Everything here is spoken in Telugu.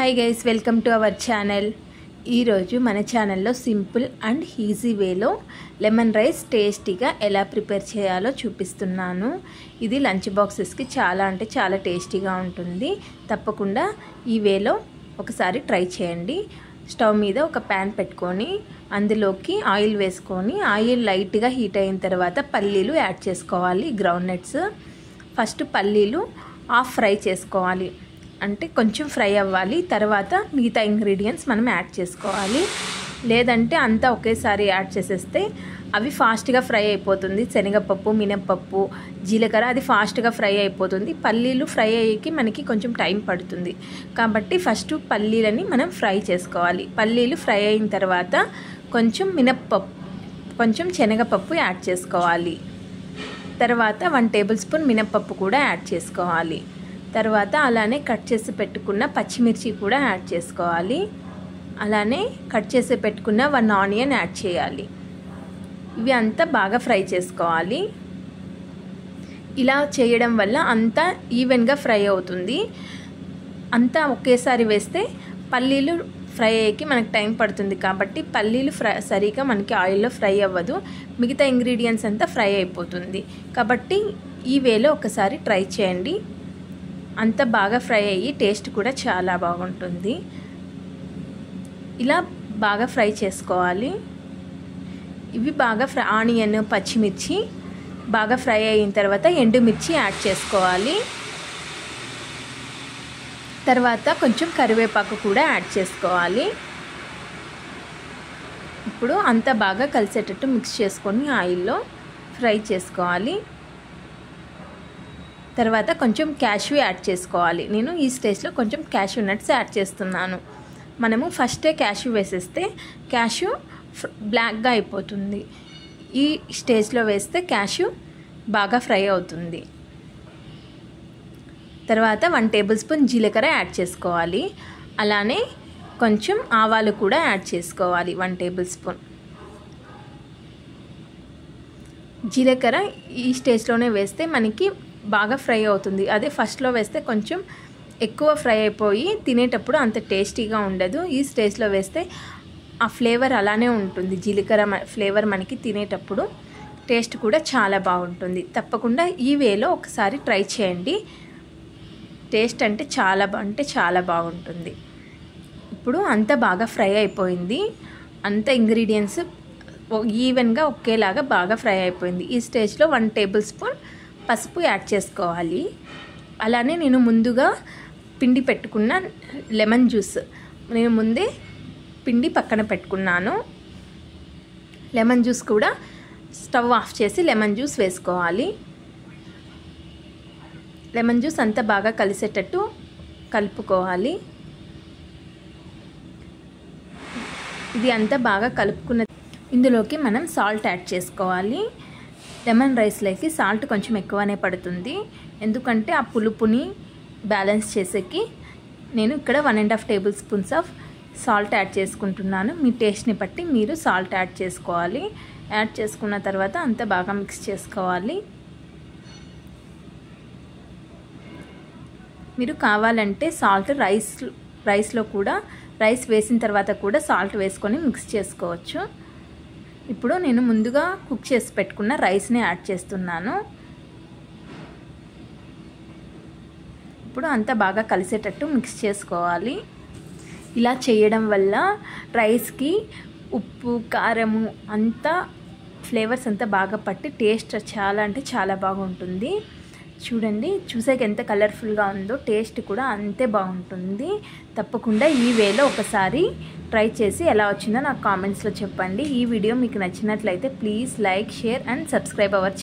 Hi guys, welcome to our channel. ఈరోజు మన ఛానల్లో సింపుల్ అండ్ ఈజీ వేలో లెమన్ రైస్ టేస్టీగా ఎలా ప్రిపేర్ చేయాలో చూపిస్తున్నాను. ఇది లంచ్ బాక్సెస్కి చాలా అంటే చాలా టేస్టీగా ఉంటుంది. తప్పకుండా ఈ వేలో ఒకసారి ట్రై చేయండి. స్టవ్ మీద ఒక ప్యాన్ పెట్టుకొని అందులోకి ఆయిల్ వేసుకొని ఆయిల్ లైట్గా హీట్ అయిన తర్వాత పల్లీలు యాడ్ చేసుకోవాలి. గ్రౌండ్ నట్స్ ఫస్ట్ పల్లీలు హాఫ్ ఫ్రై చేసుకోవాలి, అంటే కొంచెం ఫ్రై అవ్వాలి. తర్వాత మిగతా ఇంగ్రీడియంట్స్ మనం యాడ్ చేసుకోవాలి. లేదంటే అంతా ఒకేసారి యాడ్ చేసేస్తే అవి ఫాస్ట్గా ఫ్రై అయిపోతుంది. శనగపప్పు, మినప్పప్పు, జీలకర్ర అది ఫాస్ట్గా ఫ్రై అయిపోతుంది. పల్లీలు ఫ్రై అయ్యేకి మనకి కొంచెం టైం పడుతుంది. కాబట్టి ఫస్ట్ పల్లీలని మనం ఫ్రై చేసుకోవాలి. పల్లీలు ఫ్రై అయిన తర్వాత కొంచెం మినప్పప్పు, కొంచెం శనగపప్పు యాడ్ చేసుకోవాలి. తర్వాత 1 టేబుల్ స్పూన్ మినప్పప్పు కూడా యాడ్ చేసుకోవాలి. తర్వాత అలానే కట్ చేసి పెట్టుకున్న పచ్చిమిర్చి కూడా యాడ్ చేసుకోవాలి. అలానే కట్ చేసి పెట్టుకున్న 1 ఆనియన్ యాడ్ చేయాలి. ఇవి అంతా బాగా ఫ్రై చేసుకోవాలి. ఇలా చేయడం వల్ల అంతా ఈవెన్గా ఫ్రై అవుతుంది. అంతా ఒకేసారి వేస్తే పల్లీలు ఫ్రై అయ్యేకి మనకు టైం పడుతుంది. కాబట్టి పల్లీలు సరిగా మనకి ఆయిల్లో ఫ్రై అవ్వదు. మిగతా ఇంగ్రీడియంట్స్ అంతా ఫ్రై అయిపోతుంది. కాబట్టి ఈ వేలో ఒకసారి ట్రై చేయండి. అంత బాగా ఫ్రై అయ్యి టేస్ట్ కూడా చాలా బాగుంటుంది. ఇలా బాగా ఫ్రై చేసుకోవాలి. ఇవి బాగా ఆనియన్, పచ్చిమిర్చి బాగా ఫ్రై అయిన తర్వాత ఎండుమిర్చి యాడ్ చేసుకోవాలి. తర్వాత కొంచెం కరివేపాకు కూడా యాడ్ చేసుకోవాలి. ఇప్పుడు అంతా బాగా కలిసేటట్టు మిక్స్ చేసుకొని ఆయిల్లో ఫ్రై చేసుకోవాలి. తర్వాత కొంచెం క్యాష్యూ యాడ్ చేసుకోవాలి. నేను ఈ స్టేజ్లో కొంచెం క్యాష్యూ నట్స్ యాడ్ చేస్తున్నాను. మనము ఫస్టే క్యాష్యూ వేసేస్తే క్యాష్యూ బ్లాక్గా అయిపోతుంది. ఈ స్టేజ్లో వేస్తే క్యాష్యూ బాగా ఫ్రై అవుతుంది. తర్వాత 1 టేబుల్ స్పూన్ జీలకర్ర యాడ్ చేసుకోవాలి. అలానే కొంచెం ఆవాలు కూడా యాడ్ చేసుకోవాలి. 1 టేబుల్ స్పూన్ జీలకర్ర ఈ స్టేజ్లోనే వేస్తే మనకి బాగా ఫ్రై అవుతుంది. అదే ఫస్ట్లో వేస్తే కొంచెం ఎక్కువ ఫ్రై అయిపోయి తినేటప్పుడు అంత టేస్టీగా ఉండదు. ఈ స్టేజ్లో వేస్తే ఆ ఫ్లేవర్ అలానే ఉంటుంది. జీలకర్ర ఫ్లేవర్ మనకి తినేటప్పుడు టేస్ట్ కూడా చాలా బాగుంటుంది. తప్పకుండా ఈ వేలో ఒకసారి ట్రై చేయండి. టేస్ట్ అంటే చాలా బాగుంటుంది. ఇప్పుడు అంతా బాగా ఫ్రై అయిపోయింది. అంత ఇంగ్రీడియంట్స్ ఈవెన్గా ఒకేలాగా బాగా ఫ్రై అయిపోయింది. ఈ స్టేజ్లో 1 టేబుల్ స్పూన్ పసుపు యాడ్ చేసుకోవాలి. అలానే నేను ముందుగా పిండి పెట్టుకున్న లెమన్ జ్యూస్ నేను ముందే పిండి పక్కన పెట్టుకున్నాను. లెమన్ జ్యూస్ కూడా స్టవ్ ఆఫ్ చేసి లెమన్ జ్యూస్ వేసుకోవాలి. లెమన్ జ్యూస్ అంతా బాగా కలిసేటట్టు కలుపుకోవాలి. ఇది అంతా బాగా కలుపుకున్న ఇందులోకి మనం సాల్ట్ యాడ్ చేసుకోవాలి. లెమన్ రైస్లోకి సాల్ట్ కొంచెం ఎక్కువనే పడుతుంది. ఎందుకంటే ఆ పులుపుని బ్యాలెన్స్ చేసేకి నేను ఇక్కడ 1.5 table spoons of salt add చేసుకుంటున్నాను. మీ టేస్ట్ని బట్టి మీరు సాల్ట్ యాడ్ చేసుకోవాలి. యాడ్ చేసుకున్న తర్వాత అంతా బాగా మిక్స్ చేసుకోవాలి. మీరు కావాలంటే సాల్ట్ రైస్లో కూడా రైస్ వేసిన తర్వాత కూడా సాల్ట్ వేసుకొని మిక్స్ చేసుకోవచ్చు. ఇప్పుడు నేను ముందుగా కుక్ చేసి పెట్టుకున్న రైస్ని యాడ్ చేస్తున్నాను. ఇప్పుడు అంతా బాగా కలిసేటట్టు మిక్స్ చేసుకోవాలి. ఇలా చేయడం వల్ల రైస్కి ఉప్పు, కారము అంతా ఫ్లేవర్స్ అంతా బాగా పట్టి టేస్ట్ చాలా అంటే చాలా బాగుంటుంది. చూడండి, చూసాక ఎంత కలర్ఫుల్గా ఉందో, టేస్ట్ కూడా అంతే బాగుంటుంది. తప్పకుండా ఈ వేలో ఒకసారి ట్రై చేసి ఎలా వచ్చిందో నాకు కామెంట్స్లో చెప్పండి. ఈ వీడియో మీకు నచ్చినట్లయితే please like, share and subscribe our